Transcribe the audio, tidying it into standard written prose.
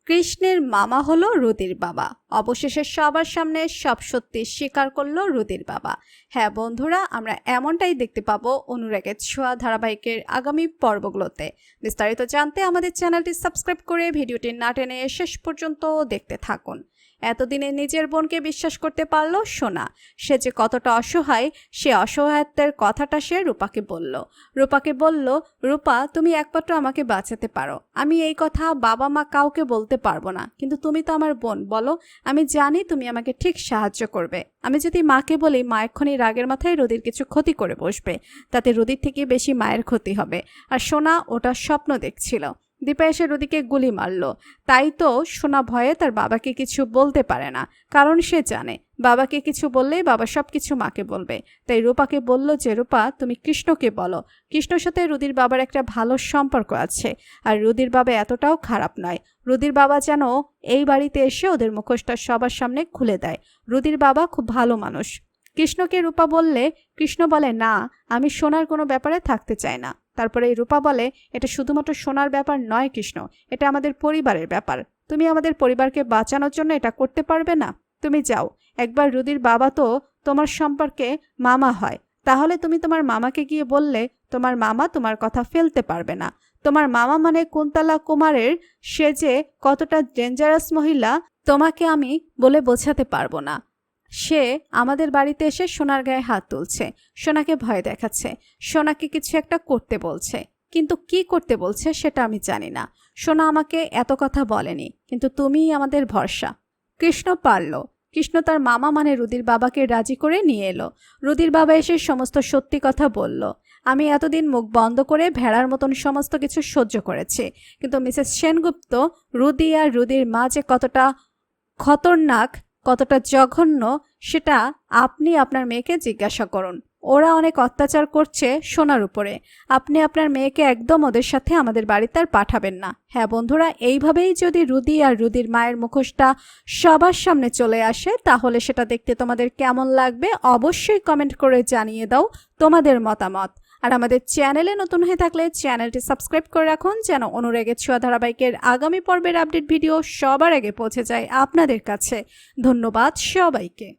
কৃষ্ণের মামা হলো রুদির বাবা। অবশেষে সবার সামনে সব সত্যি স্বীকার করলো রুদির বাবা। হ্যাঁ বন্ধুরা, আমরা এমনটাই দেখতে পাবো অনুরাগের ছোঁয়া ধারাবাহিকের আগামী পর্বগুলোতে। বিস্তারিত জানতে আমাদের চ্যানেলটি সাবস্ক্রাইব করে ভিডিওটি না টেনে শেষ পর্যন্ত দেখতে থাকুন। এতদিনে নিজের বোনকে বিশ্বাস করতে পারলো সোনা। সে যে কতটা অসহায়, সে অসহায়ত্বের কথাটা সে রূপাকে বলল, রূপা তুমি একমাত্র আমাকে বাঁচাতে পারো। আমি এই কথা বাবা মা কাউকে বলতে পারবো না, কিন্তু তুমি তো আমার বোন, বলো। আমি জানি তুমি আমাকে ঠিক সাহায্য করবে। আমি যদি মাকে বলি, মা এক্ষুনি রাগের মাথায় রুদির কিছু ক্ষতি করে বসবে, তাতে রুদির থেকে বেশি মায়ের ক্ষতি হবে। আর সোনা ওটা স্বপ্ন দেখছিল। দীপা এসে রুদিকে গুলি মারল। তাই তো সোনা ভয়ে তার বাবাকে কিছু বলতে পারে না, কারণ সে জানে বাবাকে কিছু বললেই বাবা সবকিছু মাকে বলবে। তাই রূপাকে বলল যে, রূপা তুমি কৃষ্ণকে বলো। কৃষ্ণর সাথে রুদির বাবার একটা ভালো সম্পর্ক আছে, আর রুদির বাবা এতটাও খারাপ নয়। রুদির বাবা যেন এই বাড়িতে এসে ওদের মুখোশটা সবার সামনে খুলে দেয়। রুদির বাবা খুব ভালো মানুষ। কৃষ্ণকে রূপা বললে কৃষ্ণ বলে, না, আমি সোনার কোনো ব্যাপারে থাকতে চাই না। তারপরে রূপা বলে, এটা শুধুমাত্র সোনার ব্যাপার নয় কৃষ্ণ, এটা আমাদের পরিবারের ব্যাপার। তুমি আমাদের পরিবারকে বাঁচানোর জন্য এটা করতে পারবে না? তুমি যাও, একবার রুদির বাবা তো তোমার সম্পর্কে মামা হয়, তাহলে তুমি তোমার মামাকে গিয়ে বললে তোমার মামা তোমার কথা ফেলতে পারবে না। তোমার মামা মানে কুন্তলা কুমারের, সে যে কতটা ডেঞ্জারাস মহিলা তোমাকে আমি বলে বোঝাতে পারবো না। সে আমাদের বাড়িতে এসে সোনার গায়ে হাত তুলছে, সোনাকে ভয় দেখাচ্ছে, সোনাকে কিছু একটা করতে বলছে, কিন্তু কি করতে বলছে সেটা আমি জানি না। সোনা আমাকে এত কথা বলেনি, কিন্তু তুমিই আমাদের ভরসা। কৃষ্ণ পারল। কৃষ্ণ তার মামা মানে রুদির বাবাকে রাজি করে নিয়ে এলো। রুদির বাবা এসে সমস্ত সত্যি কথা বলল। আমি এতদিন মুখ বন্ধ করে ভেড়ার মতন সমস্ত কিছু সহ্য করেছি, কিন্তু মিসেস সেনগুপ্ত, রুদি আর রুদির মা যে কতটা খতরনাক, কতটা জঘন্য, সেটা আপনি আপনার মেয়েকে জিজ্ঞাসা করুন। ওরা অনেক অত্যাচার করছে সোনার উপরে। আপনি আপনার মেয়েকে একদম ওদের সাথে আমাদের বাড়িতে আর পাঠাবেন না। হ্যাঁ বন্ধুরা, এইভাবেই যদি রুদি আর রুদির মায়ের মুখোশটা সবার সামনে চলে আসে, তাহলে সেটা দেখতে তোমাদের কেমন লাগবে অবশ্যই কমেন্ট করে জানিয়ে দাও তোমাদের মতামত। আর আমাদের চ্যানেলে নতুন হয়ে থাকলে চ্যানেলটি সাবস্ক্রাইব করে রাখুন, যেন অনুরাগের ছোঁয়া ধারাবাহিকের আগামী পর্বের আপডেট ভিডিও সবার আগে পৌঁছে যায় আপনাদের কাছে। ধন্যবাদ সবাইকে।